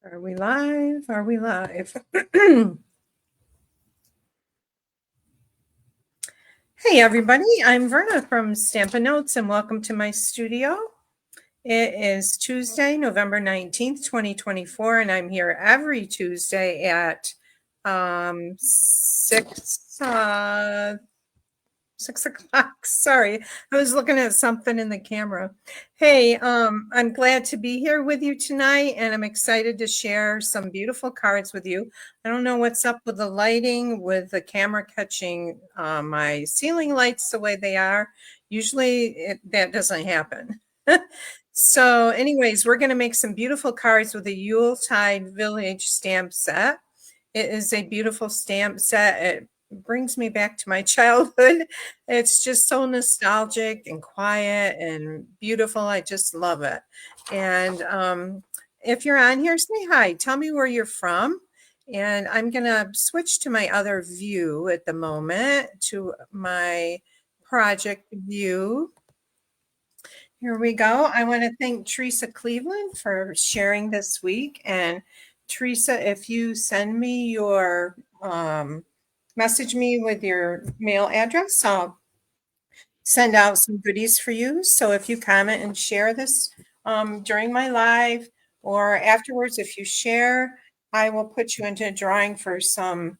Are we live? Are we live? Hey everybody, I'm Verna from Stampin' Notes and welcome to my studio. It is Tuesday, November 19th, 2024, and I'm here every Tuesday at 6 o'clock. Sorry, I was looking at something in the camera. Hey, I'm glad to be here with you tonight, and I'm excited to share some beautiful cards with you. I don't know what's up with the lighting, with the camera catching my ceiling lights the way they are. Usually that doesn't happen. So anyways, we're going to make some beautiful cards with the Yuletide Village Stamp set. It is a beautiful stamp set. It brings me back to my childhood. It's just so nostalgic and quiet and beautiful. I just love it. And if you're on here, say hi. Tell me where you're from. And I'm going to switch to my other view at the moment, to my project view. Here we go. I want to thank Teresa Cleveland for sharing this week. And Teresa, if you send me your message me with your mail address, I'll send out some goodies for you. So if you comment and share this during my live or afterwards, if you share, I will put you into a drawing for some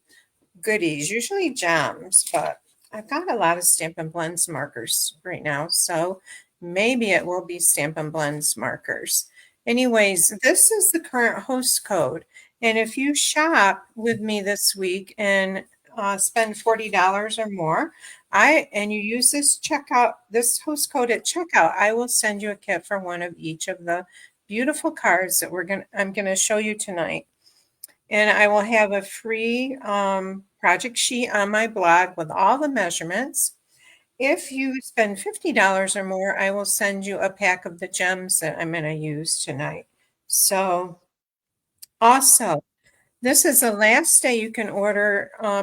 goodies, usually gems, but I've got a lot of Stampin' Blends markers right now, so maybe it will be Stampin' Blends markers. Anyways, this is the current host code, and if you shop with me this week and spend $40 or more, and you use this host code at checkout, I will send you a kit for one of each of the beautiful cards that I'm gonna show you tonight. And I will have a free project sheet on my blog with all the measurements. If you spend $50 or more, I will send you a pack of the gems that I'm going to use tonight. So also, this is the last day you can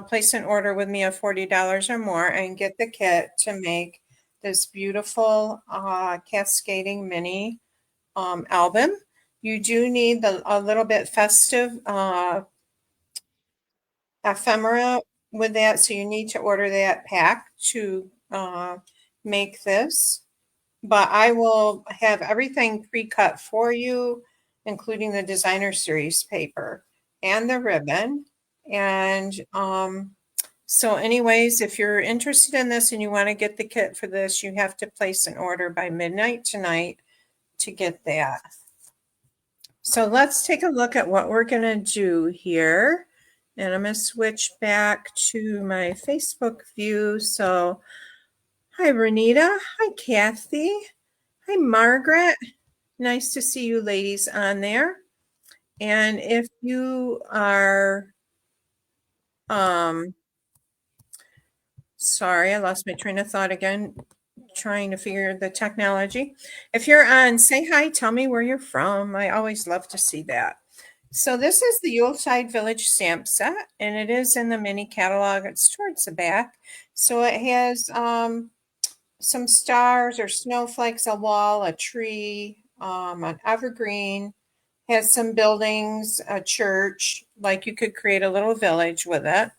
place an order with me of $40 or more and get the kit to make this beautiful cascading mini album. You do need a little bit festive ephemera with that, so you need to order that pack to make this. But I will have everything pre-cut for you, including the designer series paper and the ribbon. And so anyways, if you're interested in this and you want to get the kit for this, you have to place an order by midnight tonight to get that. So let's take a look at what we're going to do here. And I'm going to switch back to my Facebook view. So, hi, Renita. Hi, Kathy. Hi, Margaret. Nice to see you ladies on there. And if you are, sorry, I lost my train of thought again, trying to figure the technology. If you're on, say hi, tell me where you're from. I always love to see that. So this is the Yuletide Village Stamp set, and it is in the mini catalog. It's towards the back. So it has some stars or snowflakes, a wall, a tree, an evergreen, has some buildings, a church, like you could create a little village with it.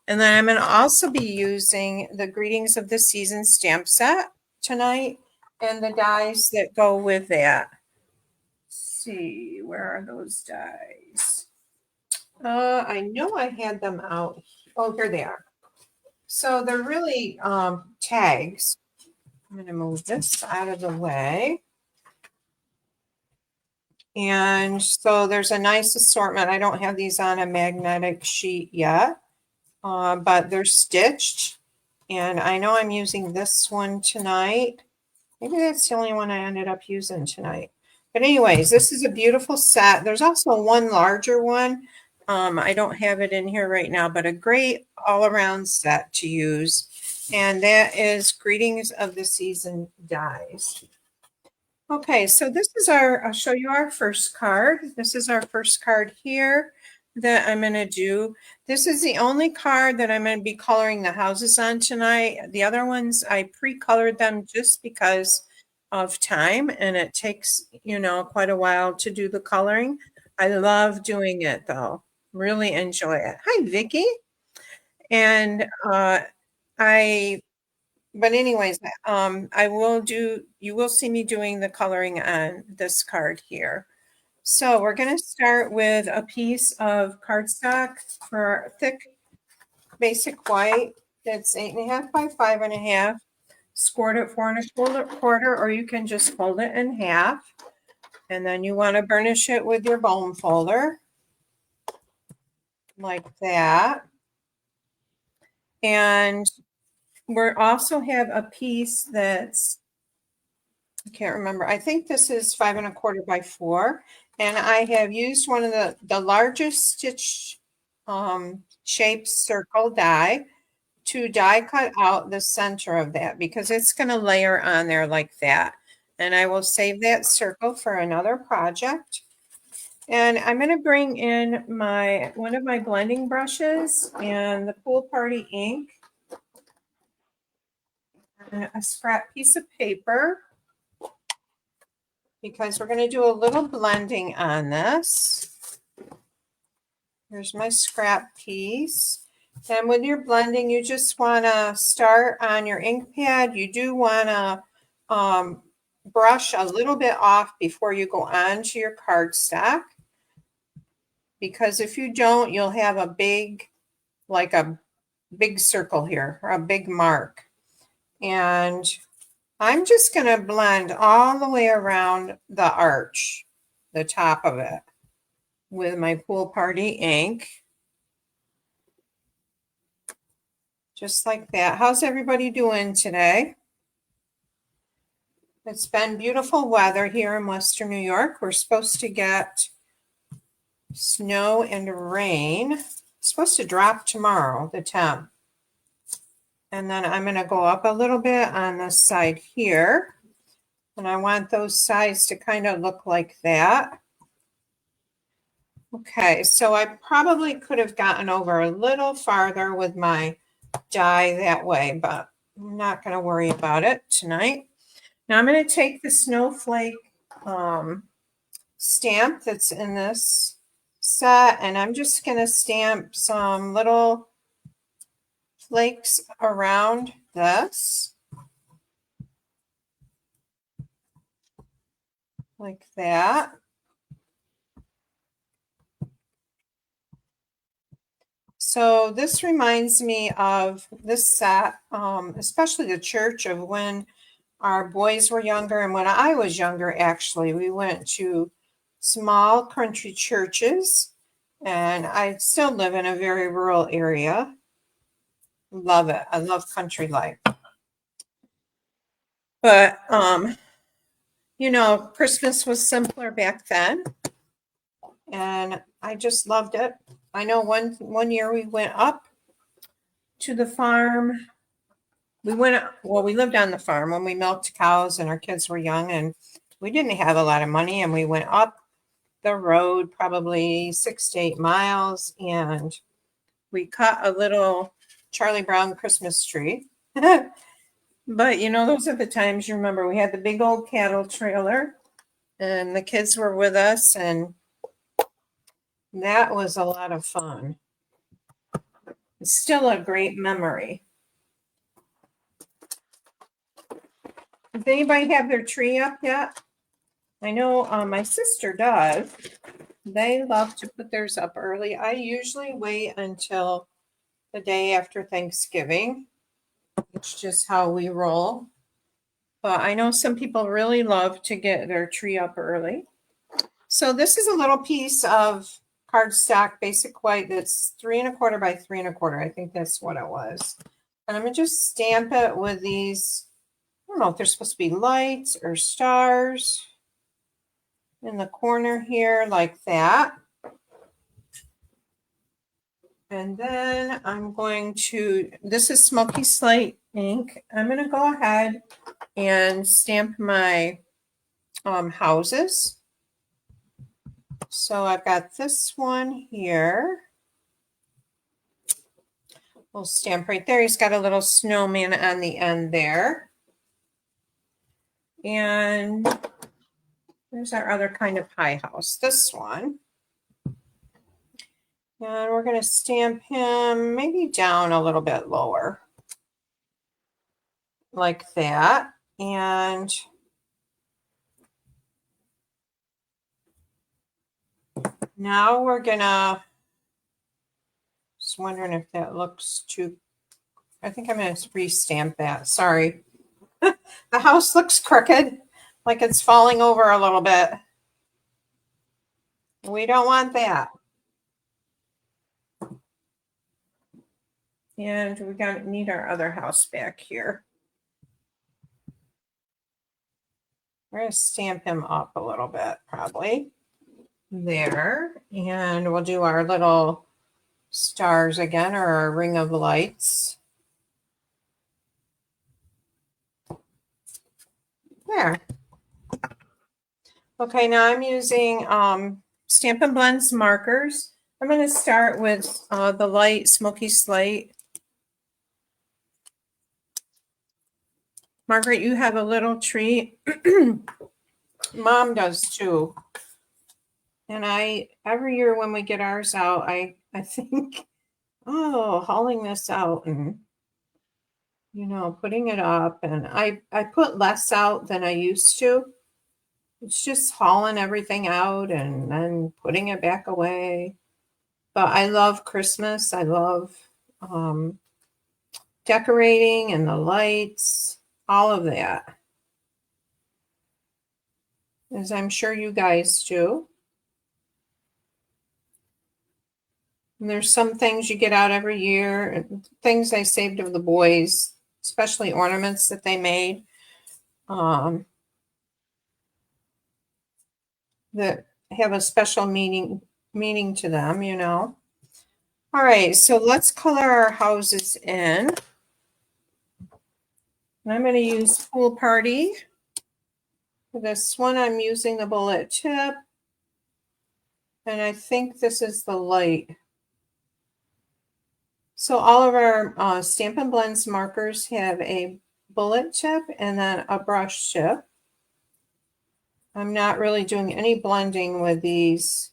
And then I'm going to also be using the Greetings of the Season stamp set tonight and the dies that go with that. See, where are those dies? I know I had them out. Oh, here they are. So they're really tags. I'm going to move this out of the way. And so there's a nice assortment. I don't have these on a magnetic sheet yet, but they're stitched. And I know I'm using this one tonight. Maybe that's the only one I ended up using tonight. But anyways, this is a beautiful set. There's also one larger one. I don't have it in here right now, but a great all-around set to use. And that is Greetings of the Season dies. Okay, so this is I'll show you our first card. This is our first card here that I'm going to do. This is the only card that I'm going to be coloring the houses on tonight. The other ones, I pre-colored them just because of time, and it takes, quite a while to do the coloring. I love doing it though. Really enjoy it. Hi, Vicky. And I but anyways, I will do you will see me doing the coloring on this card here. So we're going to start with a piece of cardstock for thick basic white that's 8.5 by 5.5. Scored at 4 1/4, or you can just fold it in half. And then you want to burnish it with your bone folder like that. And we also have a piece that's, I can't remember. I think this is 5 1/4 by 4. And I have used one of the largest stitch shaped circle die to die cut out the center of that because it's going to layer on there like that. And I will save that circle for another project. And I'm going to bring in one of my blending brushes and the Pool Party ink and a scrap piece of paper because we're going to do a little blending on this. Here's my scrap piece. And with your blending, you just want to start on your ink pad. You do want to brush a little bit off before you go on to your cardstock. Because if you don't, you'll have a big circle here, or a big mark. And I'm just going to blend all the way around the arch, the top of it, with my Pool Party ink. Just like that. How's everybody doing today? It's been beautiful weather here in Western New York. We're supposed to get snow and rain. It's supposed to drop tomorrow, the 10th. And then I'm going to go up a little bit on this side here. And I want those sides to kind of look like that. Okay, so I probably could have gotten over a little farther with my die that way, but I'm not going to worry about it tonight. Now I'm going to take the snowflake stamp that's in this set, and I'm just going to stamp some little flakes around this like that. So this reminds me of this set, especially the church, of when our boys were younger and when I was younger. Actually, we went to small country churches, and I still live in a very rural area. Love it. I love country life. But Christmas was simpler back then, and I just loved it. I know one year we went up to the farm. We lived on the farm when we milked cows and our kids were young, and we didn't have a lot of money, and we went up the road probably 6 to 8 miles, and we cut a little Charlie Brown Christmas tree. But those are the times. You remember we had the big old cattle trailer, and the kids were with us, and that was a lot of fun. It's still a great memory. Does anybody have their tree up yet? I know my sister does. They love to put theirs up early. I usually wait until the day after Thanksgiving. It's just how we roll. But I know some people really love to get their tree up early. So this is a little piece of cardstock, basic white, that's 3 1/4 by 3 1/4. I think that's what it was. And I'm going to just stamp it with these, I don't know if they're supposed to be lights or stars in the corner here like that. And then I'm going to, this is Smoky Slate ink. I'm going to go ahead and stamp my houses. So I've got this one here. We'll stamp right there. He's got a little snowman on the end there. And there's our other kind of pie house, this one. And we're going to stamp him maybe down a little bit lower, like that. And now we're going to, just wondering if that looks too, I think I'm going to re-stamp that. Sorry. The house looks crooked, like it's falling over a little bit. We don't want that. And we're going to need our other house back here. We're going to stamp him up a little bit, probably. There. And we'll do our little stars again, or our ring of lights. There. Okay, now I'm using Stampin' Blends markers. I'm going to start with the light Smoky Slate. Margaret, you have a little treat. Mom does too. And every year when we get ours out, I think, oh, hauling this out and, you know, putting it up. And I put less out than I used to. It's just hauling everything out and then putting it back away. But I love Christmas. I love decorating and the lights, all of that. As I'm sure you guys do. And there's some things you get out every year, things I saved of the boys, especially ornaments that they made that have a special meaning to them, you know. All right, so let's color our houses in. And I'm going to use Pool Party. For this one, I'm using the bullet tip. And I think this is the light. So all of our Stampin' Blends markers have a bullet tip and then a brush tip. I'm not really doing any blending with these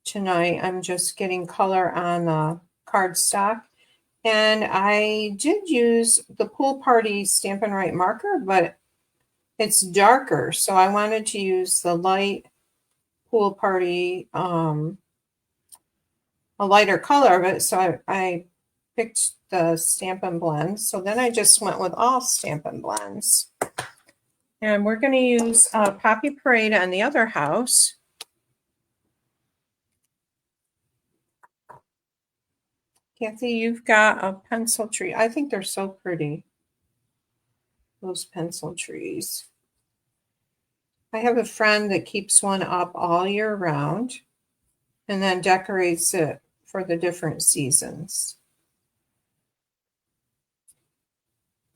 tonight. I'm just getting color on the cardstock. And I did use the Pool Party Stampin' Right marker, but it's darker. So I wanted to use the light Pool Party, a lighter color of it. So I picked the Stampin' Blends. So then I just went with all Stampin' Blends. And we're going to use Poppy Parade on the other house. Kathy, you've got a pencil tree. I think they're so pretty, those pencil trees. I have a friend that keeps one up all year round and then decorates it for the different seasons.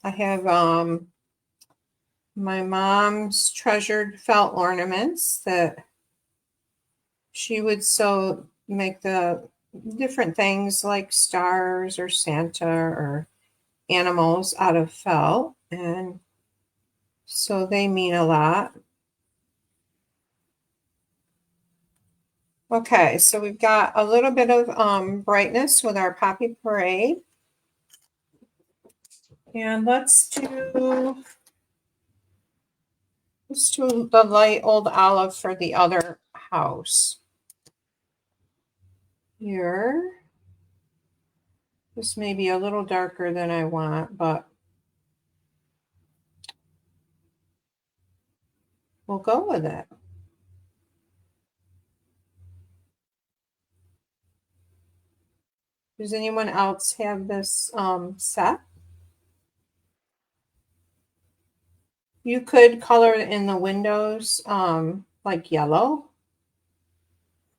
I have my mom's treasured felt ornaments that she would sew, make the different things like stars or Santa or animals out of felt. And so they mean a lot. Okay, so we've got a little bit of brightness with our Poppy Parade. And let's do the light old olive for the other house. Here. This may be a little darker than I want, but we'll go with it. Does anyone else have this set? You could color it in the windows like yellow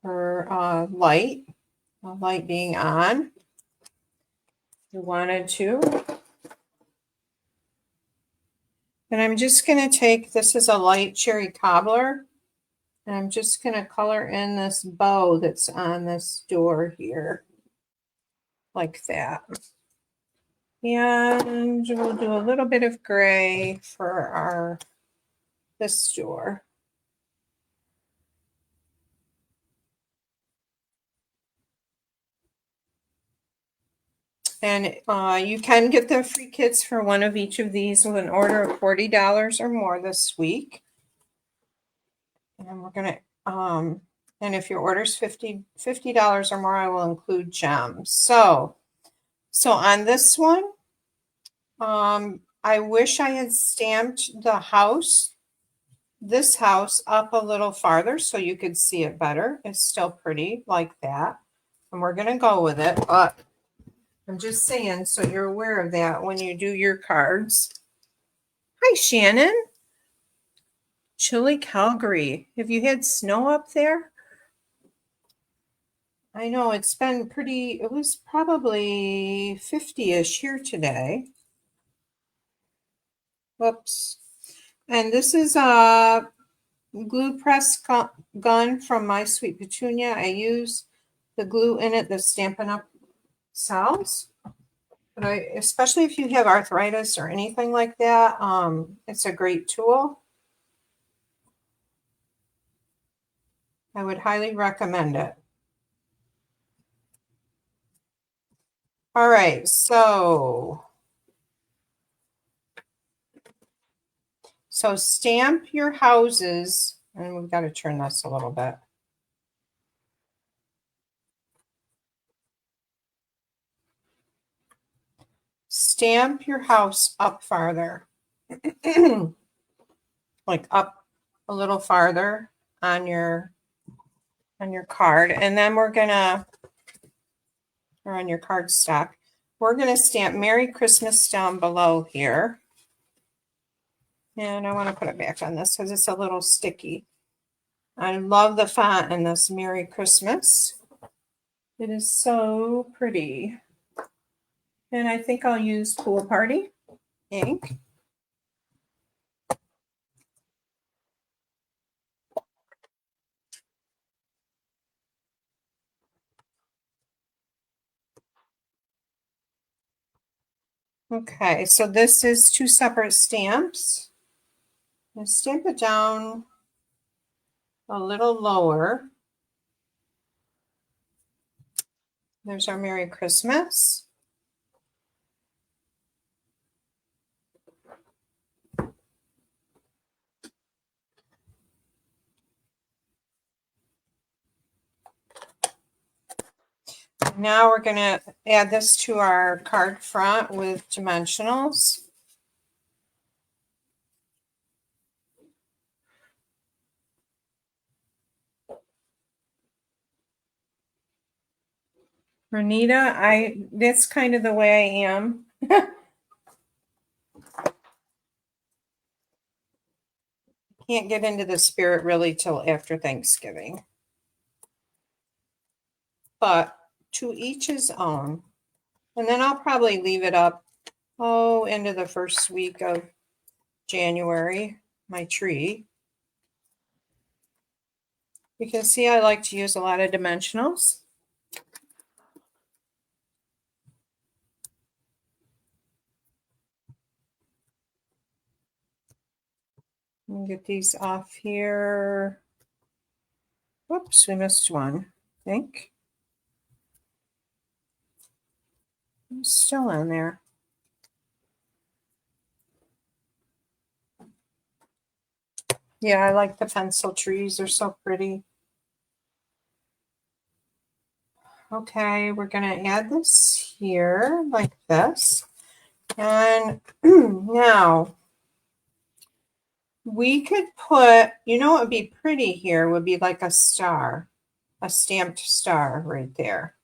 or light being on. If you wanted to. And I'm just going to take, this is a light cherry cobbler, and I'm just going to color in this bow that's on this door here, like that. And we'll do a little bit of gray for this door. And you can get the free kits for one of each of these with an order of $40 or more this week. And we're going to, and if your order's $50 or more, I will include gems. So on this one, I wish I had stamped the house, this house up a little farther so you could see it better. It's still pretty like that. And we're going to go with it, but I'm just saying so you're aware of that when you do your cards. Hi, Shannon. Chilly Calgary. Have you had snow up there? I know it's been pretty, it was probably 50-ish here today. Whoops. And this is a glue press gun from My Sweet Petunia. I use the glue in it, the Stampin' Up sells. But especially if you have arthritis or anything like that, it's a great tool. I would highly recommend it. All right, so stamp your houses, and we've got to turn this a little bit. Stamp your house up farther, like up a little farther on your card, and then we're gonna, or on your cardstock, we're gonna stamp Merry Christmas down below here. And I want to put it back on this because it's a little sticky. I love the font in this Merry Christmas. It is so pretty. And I think I'll use Pool Party ink. Okay, so this is 2 separate stamps. And stamp it down a little lower. There's our Merry Christmas. Now we're going to add this to our card front with dimensionals. Renita, that's kind of the way I am. Can't get into the spirit really till after Thanksgiving. But to each his own. And then I'll probably leave it up, into the first week of January, my tree. You can see I like to use a lot of dimensionals. Let me get these off here. Whoops, we missed one, I think. It's still in there. Yeah, I like the pencil trees. They're so pretty. Okay, we're going to add this here like this. And now we could put, you know what would be pretty here would be like a star, a stamped star right there.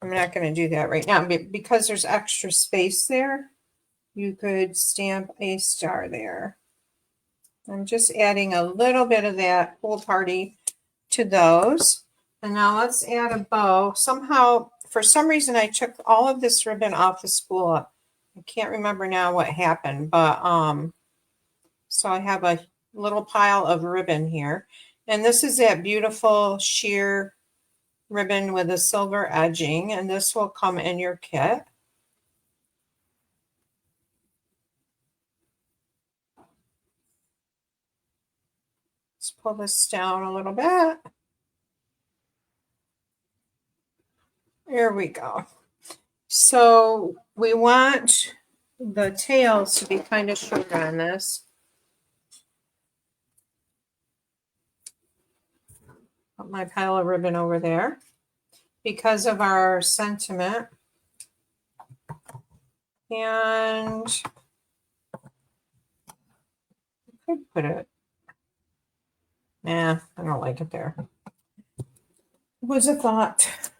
I'm not going to do that right now, but because there's extra space there, you could stamp a star there. I'm just adding a little bit of that Pool Party to those. And now let's add a bow. Somehow, for some reason, I took all of this ribbon off the spool. I can't remember now what happened, but so I have a little pile of ribbon here. And this is that beautiful sheer ribbon with a silver edging, and this will come in your kit. Let's pull this down a little bit. There we go. So we want the tails to be kind of short on this. Put my pile of ribbon over there because of our sentiment. And I could put it. Nah, I don't like it there. It was a thought.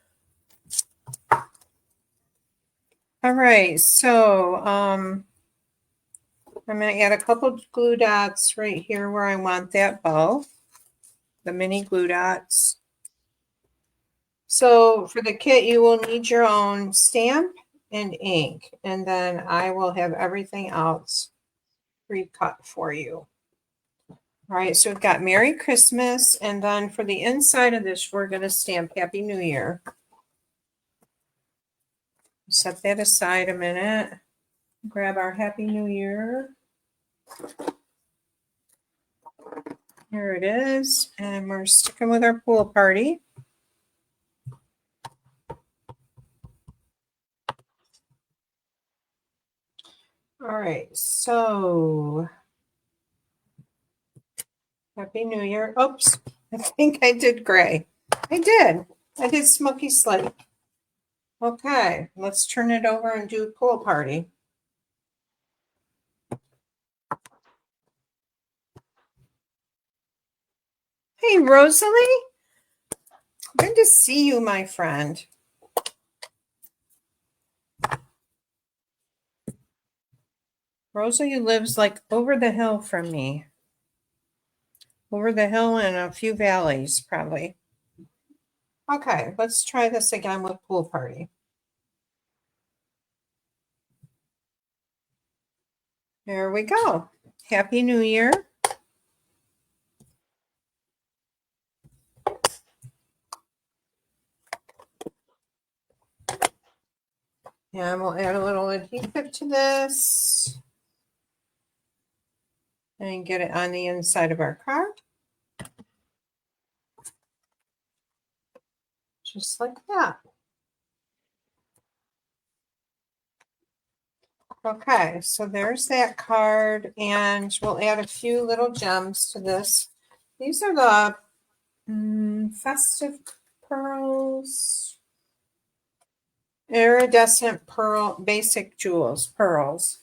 All right, so I'm going to add a couple glue dots right here where I want that bow, the mini glue dots. So for the kit, you will need your own stamp and ink, and then I will have everything else pre-cut for you. All right, so we've got Merry Christmas, and then for the inside of this, we're going to stamp Happy New Year. Set that aside a minute. Grab our Happy New Year. Here it is, and we're sticking with our pool party. All right, so Happy New Year. Oops, I think I did gray. I did smoky slate. Okay, let's turn it over and do pool party. Hey, Rosalie. Good to see you, my friend. Rosalie lives like over the hill from me. Over the hill and a few valleys, probably. Okay, let's try this again with pool party. There we go. Happy New Year. And we'll add a little adhesive to this and get it on the inside of our card. Just like that. Okay, so there's that card, and we'll add a few little gems to this. These are the festive pearls, iridescent pearl, basic jewels, pearls.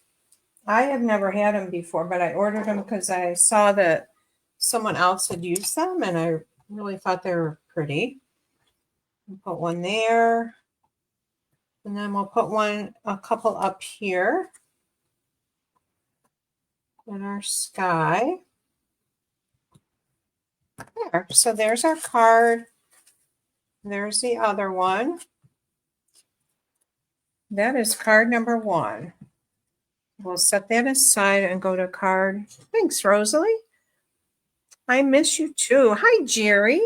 I have never had them before, but I ordered them because I saw that someone else had used them, and I really thought they were pretty. We'll put one there, and then we'll put a couple up here in our sky. There. So there's our card. There's the other one. That is card number 1. We'll set that aside and go to card. Thanks, Rosalie. I miss you too. Hi, Jerry.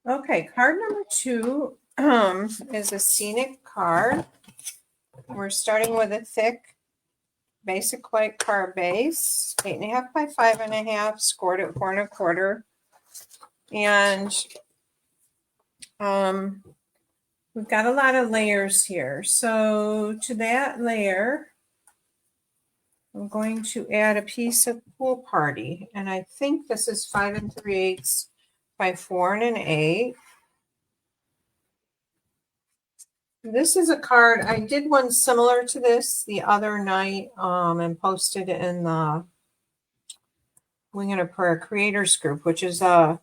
Okay, card number 2 is a scenic card. We're starting with a thick basic white card base, 8.5 by 5.5, scored at 4 1/4. And we've got a lot of layers here. So to that layer, I'm going to add a piece of pool party. And I think this is 5 3/8 by 4 1/8. This is a card. I did one similar to this the other night and posted it in the Wing and a Prayer Creators group, which is a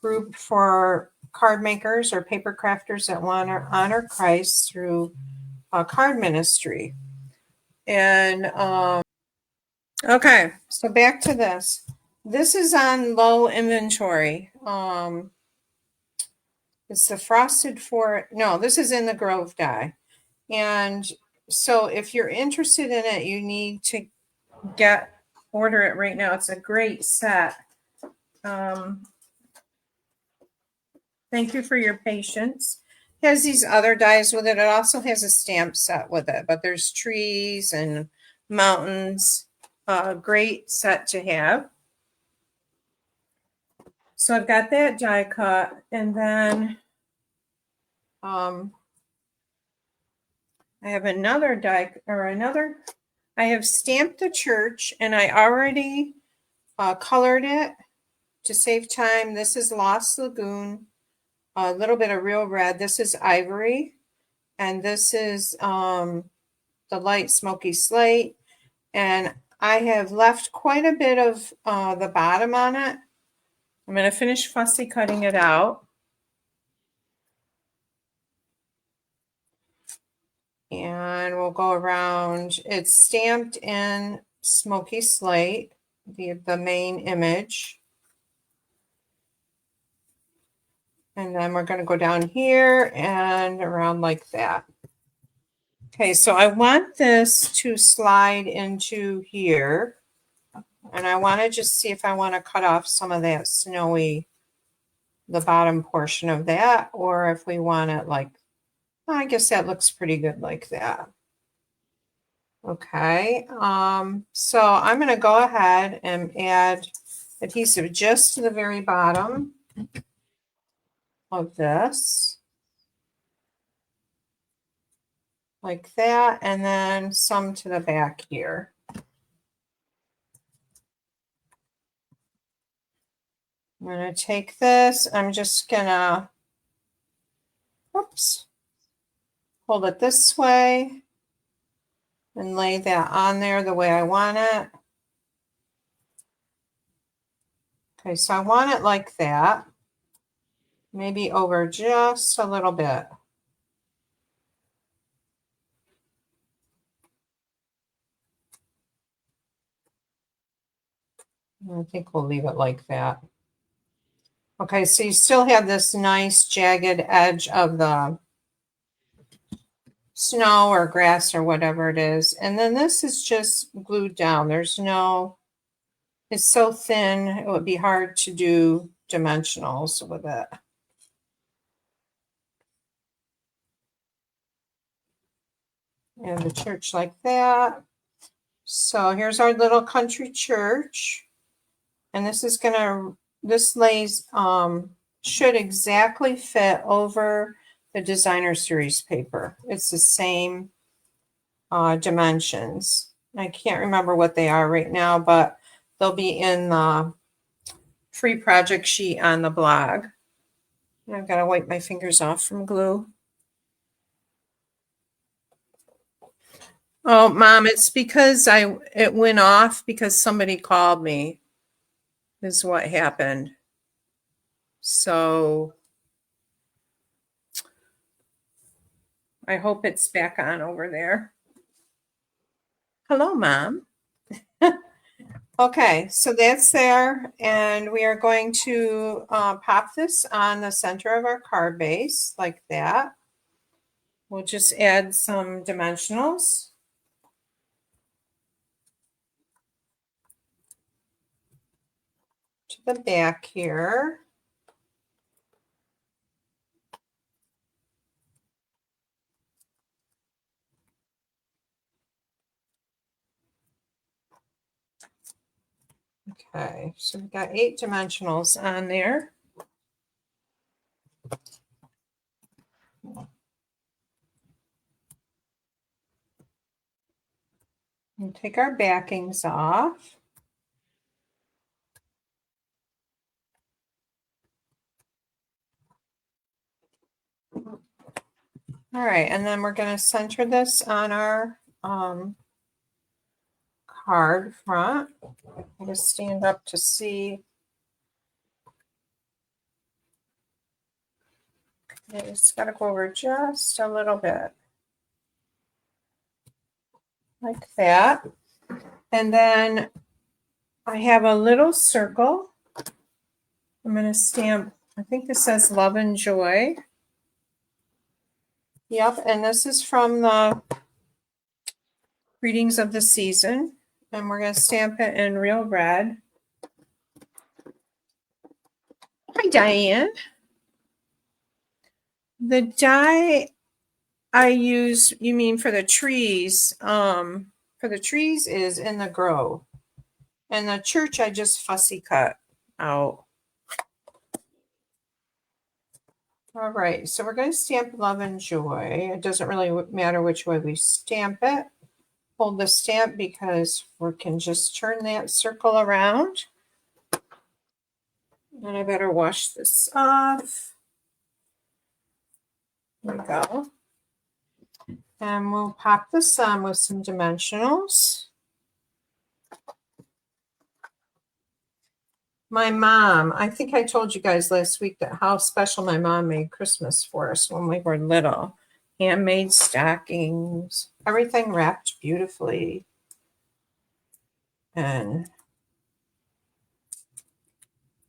group for card makers or paper crafters that want to honor Christ through card ministry. And okay, so back to this. This is on low inventory. It's the frosted this is in the Grove die. And so if you're interested in it, you need to order it right now. It's a great set. Thank you for your patience. It has these other dies with it. It also has a stamp set with it, but there's trees and mountains. Great set to have. So I've got that die cut, and then I have another I have stamped the church and I already colored it to save time. This is Lost Lagoon, a little bit of real red. This is ivory, and this is the light smoky slate. And I have left quite a bit of the bottom on it. I'm going to finish fussy cutting it out. And we'll go around. It's stamped in smoky slate, the main image. And then we're going to go down here and around like that. Okay, so I want this to slide into here. And I want to just see if I want to cut off some of that snowy, the bottom portion of that, or if we want it like, I guess that looks pretty good like that. Okay, so I'm going to go ahead and add adhesive just to the very bottom of this. Like that, and then some to the back here. I'm going to take this, I'm just going to, oops, hold it this way and lay that on there the way I want it. Okay, so I want it like that, maybe over just a little bit. I think we'll leave it like that. Okay, so you still have this nice jagged edge of the snow or grass or whatever it is. And then this is just glued down. There's no, it's so thin, it would be hard to do dimensionals with it. And the church like that. So here's our little country church. And this is gonna, this lays, should exactly fit over the designer series paper. It's the same dimensions. I can't remember what they are right now, but they'll be in the free project sheet on the blog. I've got to wipe my fingers off from glue. Oh, Mom, it's because it went off because somebody called me, is what happened. So I hope it's back on over there. Hello, Mom. Okay, so that's there, and we are going to pop this on the center of our card base like that. We'll just add some dimensionals. To the back here. Okay, so we've got 8 dimensionals on there. And take our backings off. All right, and then we're going to center this on our card front. I'm going to stand up to see. It's got to go over just a little bit. Like that. And then I have a little circle. I'm going to stamp, I think this says love and joy. Yep, and this is from the Readings of the Season. And we're going to stamp it in real red. Hi, Diane. The die I use, you mean for the trees? For the trees is in the Grove. And the church I just fussy cut out. All right, so we're going to stamp Love and Joy. It doesn't really matter which way we stamp it. Hold the stamp because we can just turn that circle around. And I better wash this off. There we go. And we'll pop this on with some dimensionals. My mom, I think I told you guys last week that how special my mom made Christmas for us when we were little. Handmade stockings, everything wrapped beautifully. And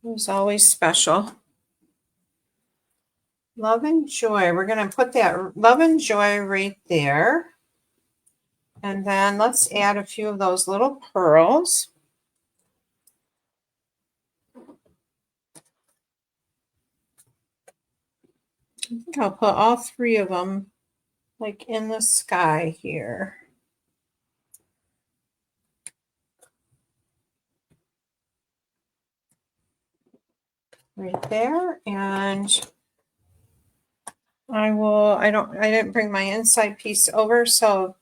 it was always special. Love and Joy. We're going to put that Love and Joy right there. And then let's add a few of those little pearls. I think I'll put all three of them like in the sky here. Right there. And I didn't bring my inside piece over, so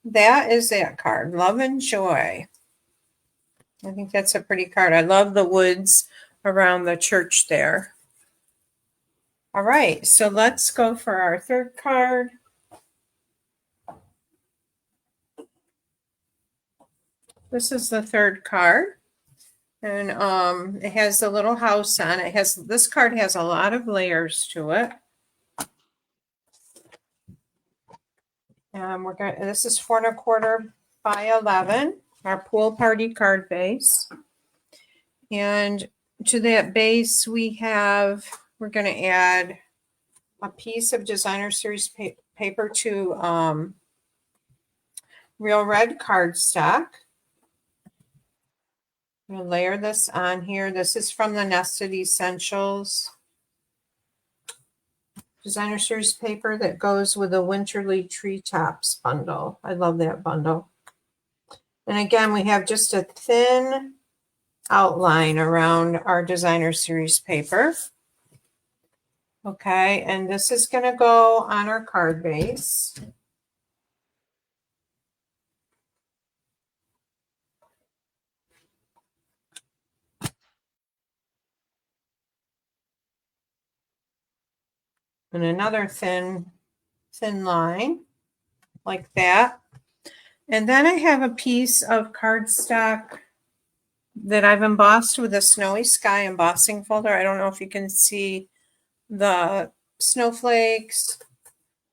that is that card. Love and Joy. I think that's a pretty card. I love the woods around the church there. All right, so let's go for our third card. This is the third card. And it has the little house on it. This card has a lot of layers to it. And this is 4 1/4 by 11, our pool party card base. And to that base, we're going to add a piece of designer series paper to real red cardstock. I'm going to layer this on here. This is from the Nested Essentials designer series paper that goes with the Winterly Treetops bundle. I love that bundle. And again, we have just a thin outline around our designer series paper. Okay, and this is going to go on our card base. And another thin line like that. And then I have a piece of cardstock that I've embossed with a Snowy Sky embossing folder. I don't know if you can see the snowflakes,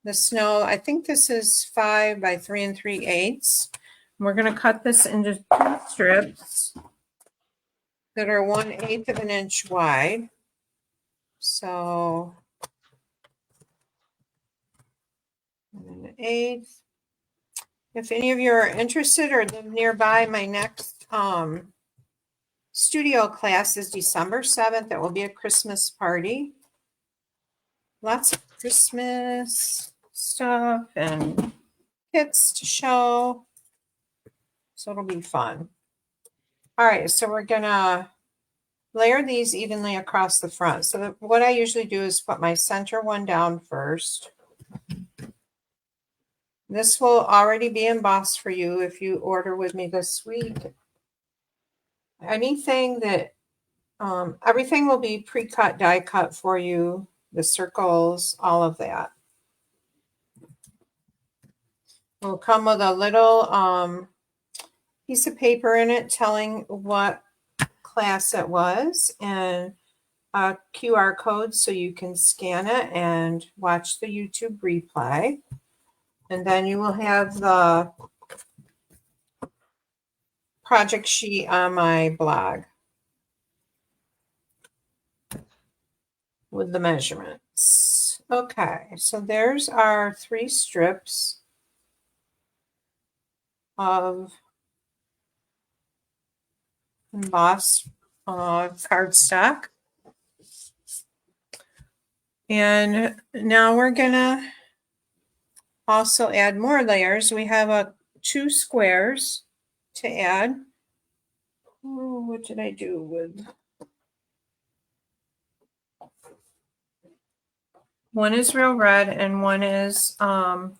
the snow. I think this is 5 by 3 3/8. We're going to cut this into 2 strips that are 1/8 of an inch wide. So 1/8. If any of you are interested or live nearby, my next studio class is December 7th. It will be a Christmas party. Lots of Christmas stuff and kits to show. So it'll be fun. All right, so we're going to layer these evenly across the front. So what I usually do is put my center one down first. This will already be embossed for you if you order with me this week. Anything that, everything will be pre-cut, die cut for you, the circles, all of that. Will come with a little piece of paper in it telling what class it was and a QR code so you can scan it and watch the YouTube replay. And then you will have the project sheet on my blog with the measurements. Okay, so there's our 3 strips of embossed cardstock. And now we're gonna also add more layers. We have 2 squares to add. Oh, what did I do with? One is Real Red and one is a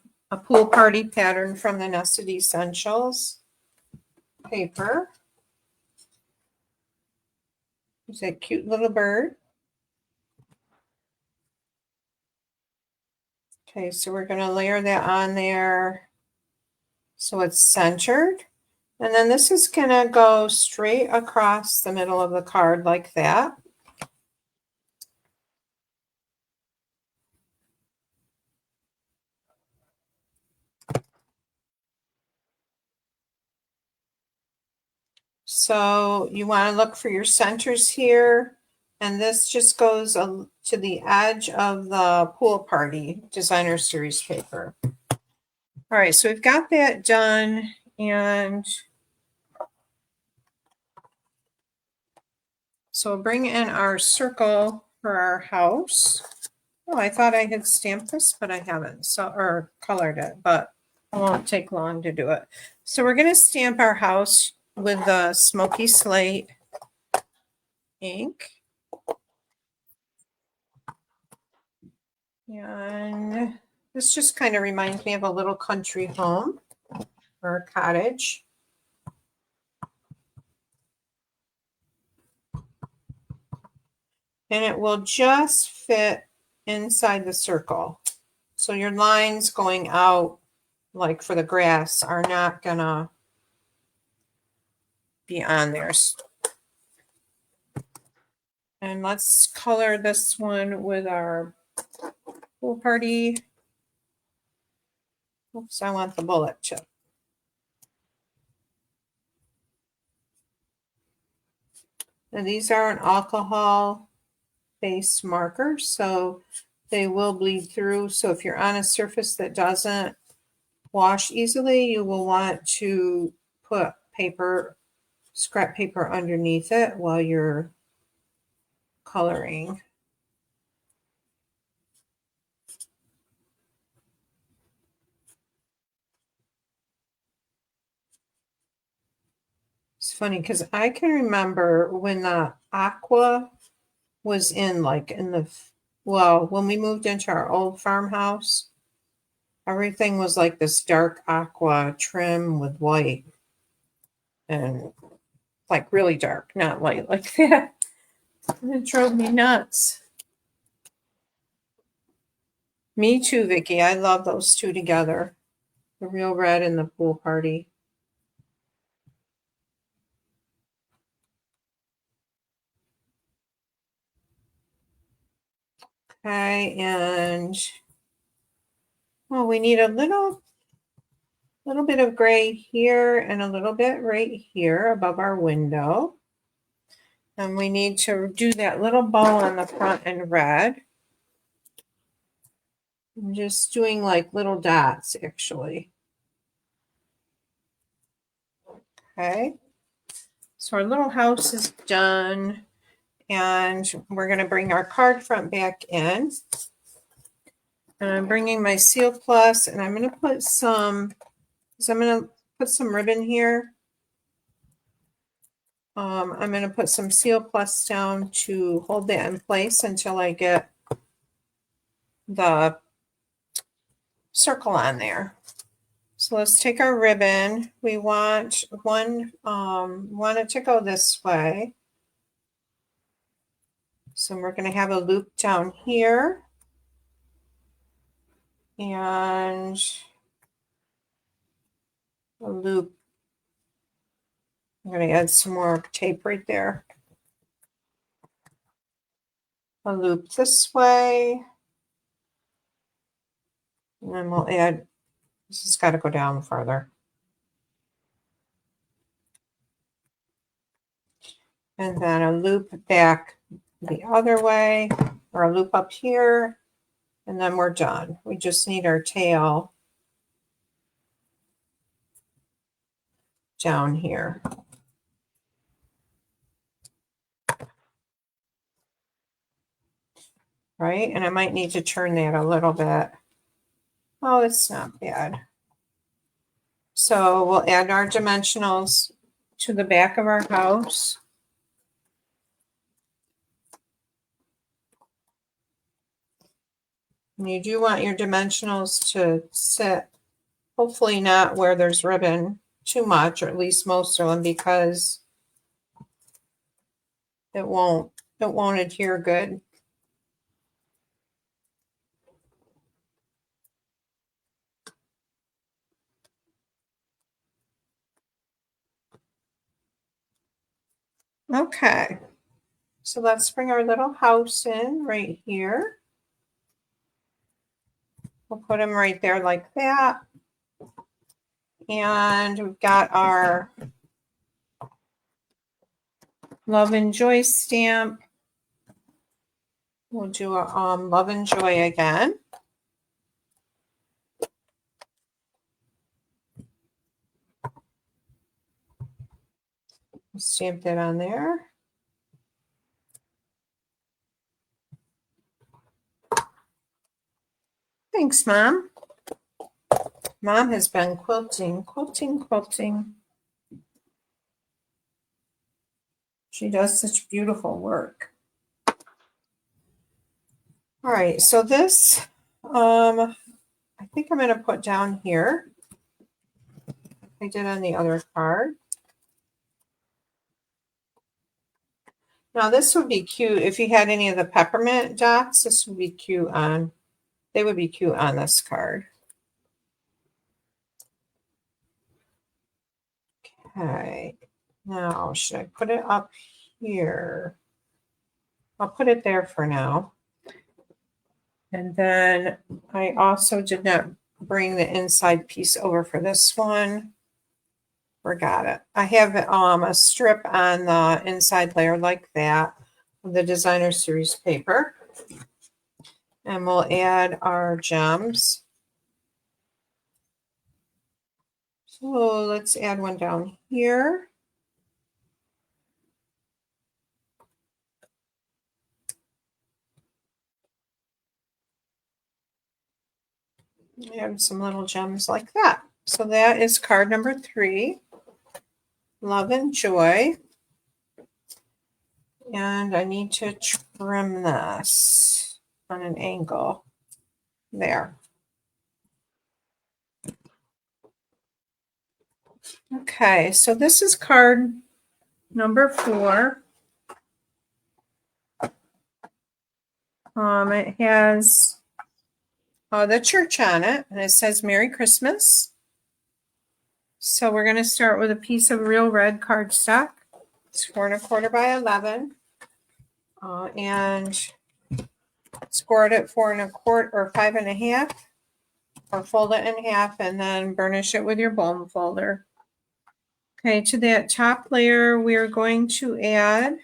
pool party pattern from the Nested Essentials paper. There's a cute little bird. Okay, so we're going to layer that on there so it's centered. And then this is going to go straight across the middle of the card like that. So you want to look for your centers here. And this just goes to the edge of the Pool Party Designer Series paper. All right, so we've got that done. And so we'll bring in our circle for our house. Oh, I thought I had stamped this, but I haven't, or colored it, but it won't take long to do it. So we're going to stamp our house with the Smoky Slate ink. And this just kind of reminds me of a little country home or a cottage. And it will just fit inside the circle. So your lines going out, like for the grass, are not gonna be on there. And let's color this one with our Pool Party. Oops, I want the bullet chip. And these are an alcohol-based marker, so they will bleed through. So if you're on a surface that doesn't wash easily, you will want to put scrap paper underneath it while you're coloring. It's funny because I can remember when the aqua was in, when we moved into our old farmhouse, everything was like this dark aqua trim with white and like really dark, not light like that. And it drove me nuts. Me too, Vicki. I love those two together. The Real Red and the Pool Party. Okay, and we need a little bit of gray here and a little bit right here above our window. And we need to do that little bow on the front in red. I'm just doing like little dots actually. Okay, so our little house is done. And we're going to bring our card front back in. And I'm bringing my Seal Plus, and I'm going to put some ribbon here. I'm going to put some Seal Plus down to hold that in place until I get the circle on there. So let's take our ribbon. We want it to go this way. So we're going to have a loop down here. And a loop. I'm going to add some more tape right there. A loop this way. And then we'll add, this has got to go down farther. And then a loop back the other way, or a loop up here. And then we're done. We just need our tail down here. Right? And I might need to turn that a little bit. Oh, it's not bad. So we'll add our dimensionals to the back of our house. And you do want your dimensionals to sit, hopefully not where there's ribbon too much, or at least most of them, because it won't adhere good. Okay, so let's bring our little house in right here. We'll put them right there like that. And we've got our Love and Joy stamp. We'll do a Love and Joy again. Stamp that on there. Thanks, Mom. Mom has been quilting. She does such beautiful work. All right, so this, I think I'm going to put down here. I did on the other card. Now this would be cute if you had any of the peppermint dots. This would be cute on, they would be cute on this card. Okay, now should I put it up here? I'll put it there for now. And then I also did not bring the inside piece over for this one. Forgot it. I have a strip on the inside layer like that of the designer series paper. And we'll add our gems. So let's add one down here. Add some little gems like that. So that is card number 3, Love and Joy. And I need to trim this on an angle. There. Okay, so this is card number 4. It has the church on it, and it says Merry Christmas. So we're going to start with a piece of real red cardstock. It's 4 1/4 by 11, and score it at 4 1/4 or 5 1/2, or fold it in half and then burnish it with your bone folder. Okay, to that top layer, we're going to add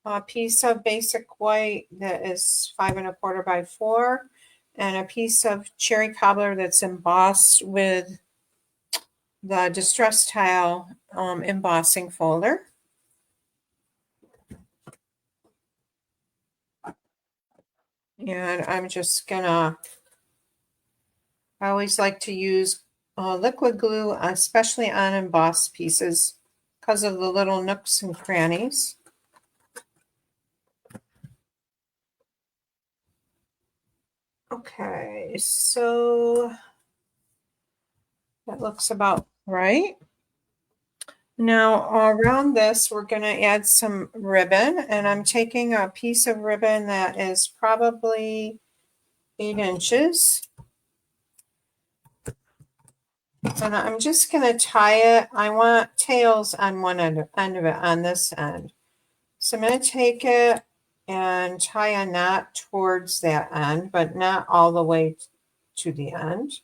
a piece of basic white that is 5 1/4 by 4, and a piece of cherry cobbler that's embossed with the Distress Tile embossing folder. And I'm just gonna, I always like to use liquid glue, especially on embossed pieces, because of the little nooks and crannies. Okay, so that looks about right. Now around this, we're going to add some ribbon, and I'm taking a piece of ribbon that is probably 8 inches. And I'm just going to tie it. I want tails on one end of it, on this end. So I'm going to take it and tie a knot towards that end, but not all the way to the end.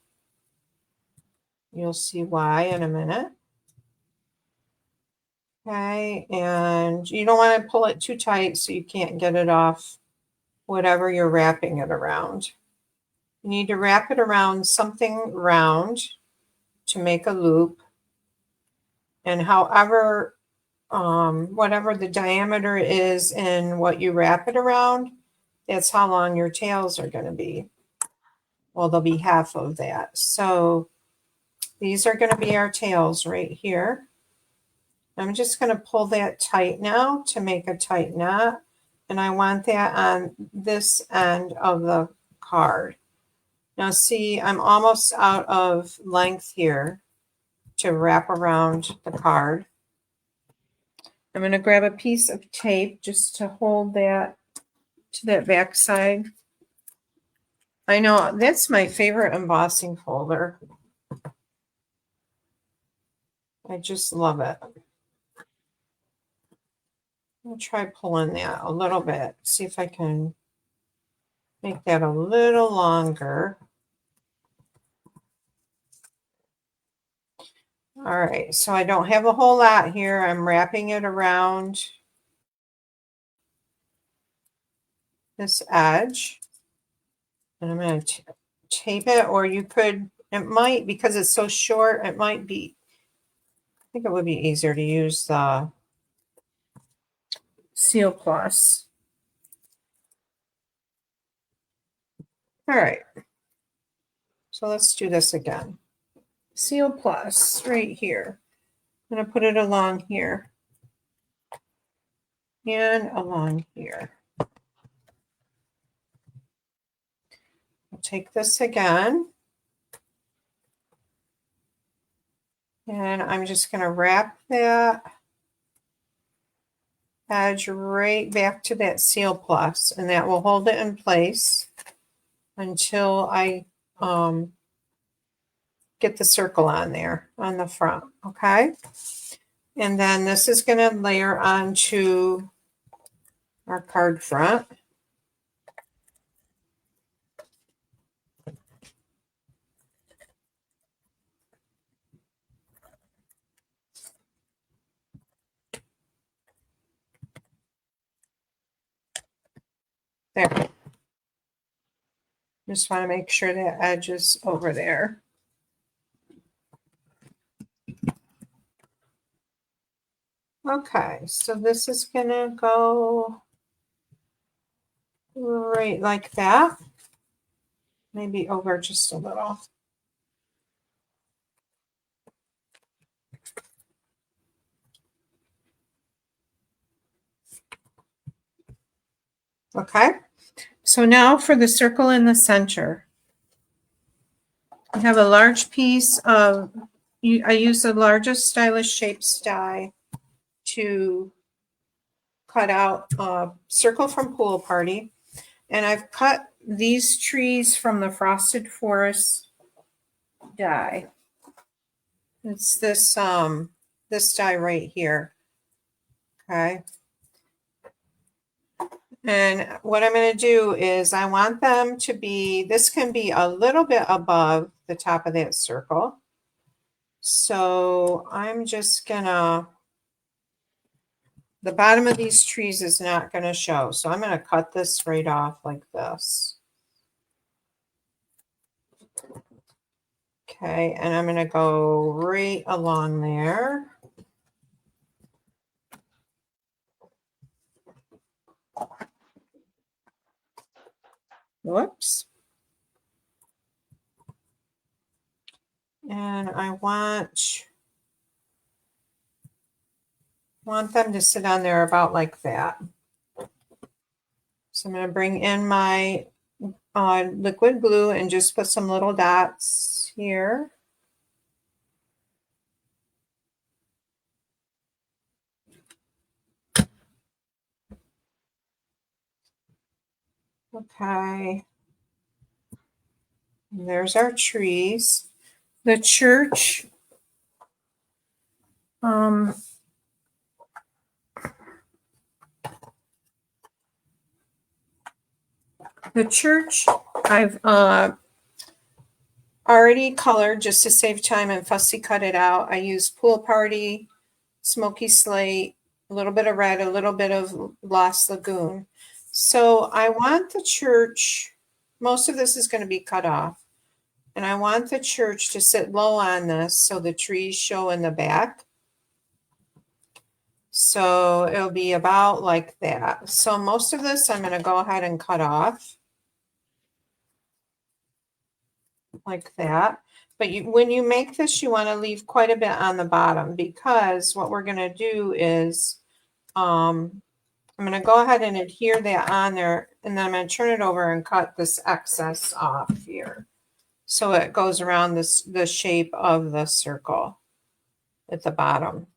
You'll see why in a minute. Okay, and you don't want to pull it too tight so you can't get it off whatever you're wrapping it around. You need to wrap it around something round to make a loop. And however, whatever the diameter is in what you wrap it around, that's how long your tails are going to be. Well, they'll be half of that. So these are going to be our tails right here. I'm just going to pull that tight now to make a tight knot. And I want that on this end of the card. Now see, I'm almost out of length here to wrap around the card. I'm going to grab a piece of tape just to hold that to that back side. I know that's my favorite embossing folder. I just love it. I'll try pulling that a little bit. See if I can make that a little longer. All right, so I don't have a whole lot here. I'm wrapping it around this edge. And I'm going to tape it, or you could, it might, because it's so short, it might be, I think it would be easier to use the Seal Plus. All right, so let's do this again. Seal Plus right here. I'm going to put it along here and along here. I'll take this again. And I'm just going to wrap that edge right back to that Seal Plus, and that will hold it in place until I get the circle on there on the front, okay? And then this is going to layer onto our card front. There. Just want to make sure that edge is over there. Okay, so this is going to go right like that. Maybe over just a little. Okay, so now for the circle in the center. I have a large piece of, I use the largest Stylish Shapes die to cut out a circle from Pool Party. And I've cut these trees from the Frosted Forest die. It's this this die right here. Okay. And what I'm going to do is I want them to be, this can be a little bit above the top of that circle. So I'm just going to, the bottom of these trees is not going to show. So I'm going to cut this right off like this. Okay, and I'm going to go right along there. Whoops. And I want them to sit on there about like that. So I'm going to bring in my liquid glue and just put some little dots here. Okay. And there's our trees. The church. The church I've already colored just to save time and fussy cut it out. I used Pool Party, Smoky Slate, a little bit of red, a little bit of Lost Lagoon. So I want the church, most of this is going to be cut off. And I want the church to sit low on this so the trees show in the back. So it'll be about like that. So most of this I'm going to go ahead and cut off. Like that. But when you make this, you want to leave quite a bit on the bottom, because what we're going to do is I'm I'm going to go ahead and adhere that on there, and then I'm going to turn it over and cut this excess off here. So it goes around the shape of the circle at the bottom.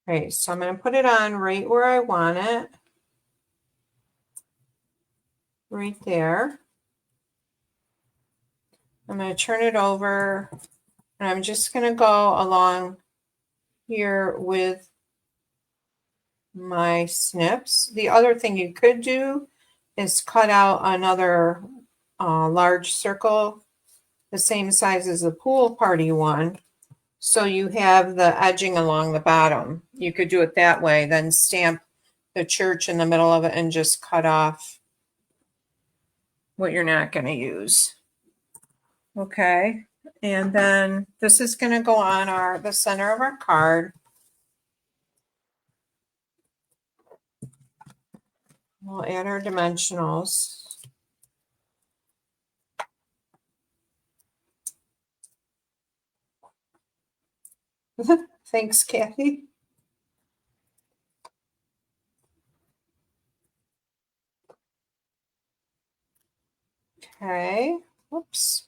Okay, so I'm going to put it on right where I want it. Right there. I'm going to turn it over, and I'm just going to go along here with my snips. The other thing you could do is cut out another large circle the same size as the pool party one, so you have the edging along the bottom. You could do it that way, then stamp the church in the middle of it and just cut off what you're not going to use. Okay, and then this is going to go on the center of our card. We'll add our dimensionals. Thanks, Kathy. Okay, whoops.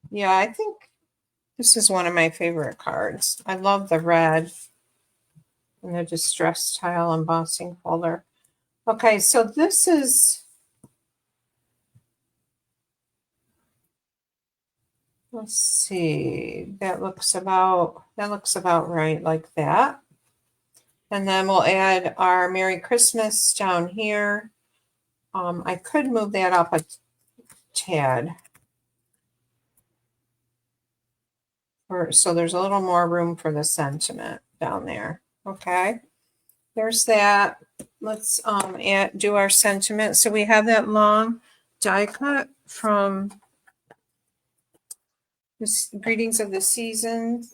Yeah, I think this is one of my favorite cards. I love the red and the distress tile embossing folder. Okay, so this is, let's see, that looks about right, like that. And then we'll add our Merry Christmas down here. I could move that up a tad, so there's a little more room for the sentiment down there. Okay, there's that. Let's do our sentiment. So we have that long die cut from this Greetings of the Season.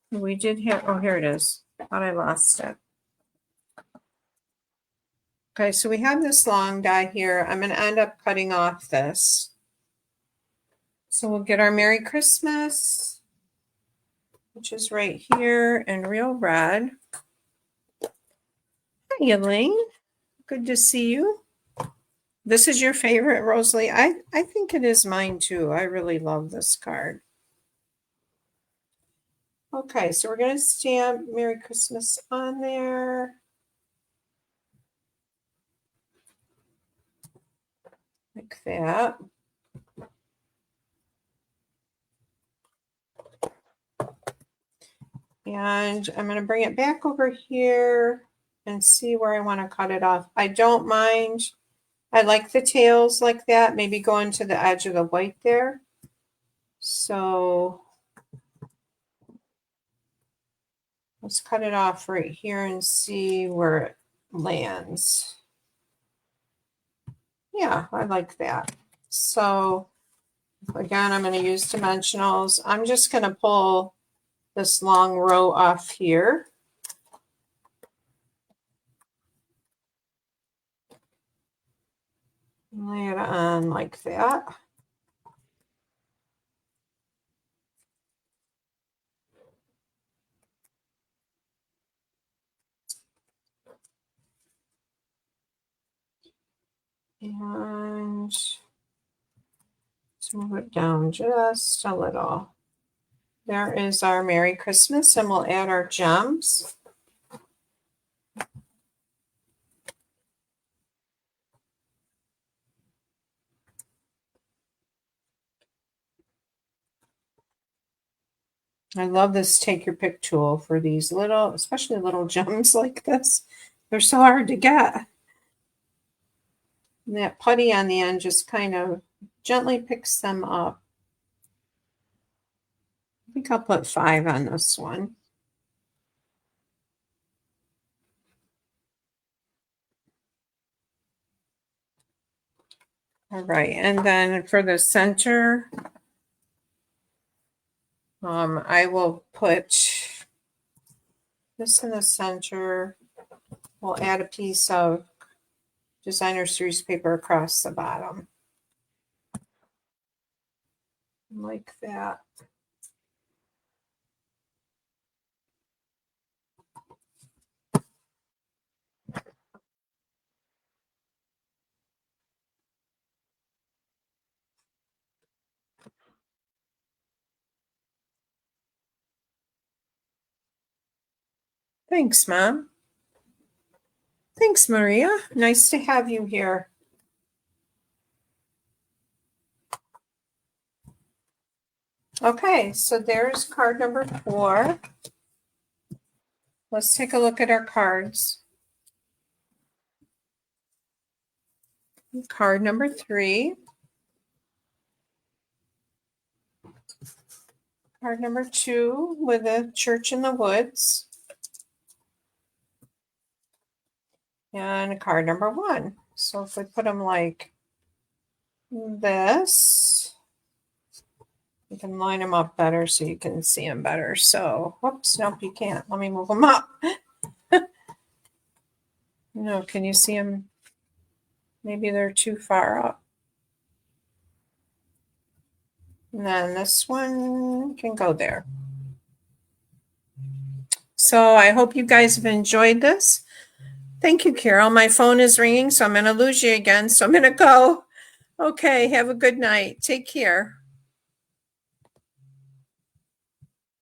We did have, oh, here it is. Thought I lost it. Okay, so we have this long die here. I'm going to end up cutting off this. So we'll get our Merry Christmas, which is right here in real red. Hi, Elaine. Good to see you. This is your favorite, Rosalie. I think it is mine too. I really love this card. Okay, so we're going to stamp Merry Christmas on there. Like that. And I'm going to bring it back over here and see where I want to cut it off. I don't mind. I like the tails like that, maybe going to the edge of the white there. So let's cut it off right here and see where it lands. Yeah, I like that. So again, I'm going to use dimensionals. I'm just going to pull this long row off here. Lay it on like that. And let's move it down just a little. There is our Merry Christmas, and we'll add our gems. I love this take your pick tool for these little, especially little gems like this. They're so hard to get. And that putty on the end just kind of gently picks them up. I think I'll put 5 on this one. All right, and then for the center, I will put this in the center. We'll add a piece of designer series paper across the bottom. Like that. Thanks, Mom. Thanks, Maria. Nice to have you here. Okay, so there's card number 4. Let's take a look at our cards. Card number 3. Card number 2 with a church in the woods. And card number 1. So if we put them like this, you can line them up better so you can see them better. So, whoops, nope, you can't. Let me move them up. No, can you see them? Maybe they're too far up. And then this one can go there. So I hope you guys have enjoyed this. Thank you, Carol. My phone is ringing, so I'm going to lose you again. So I'm going to go. Okay, have a good night. Take care.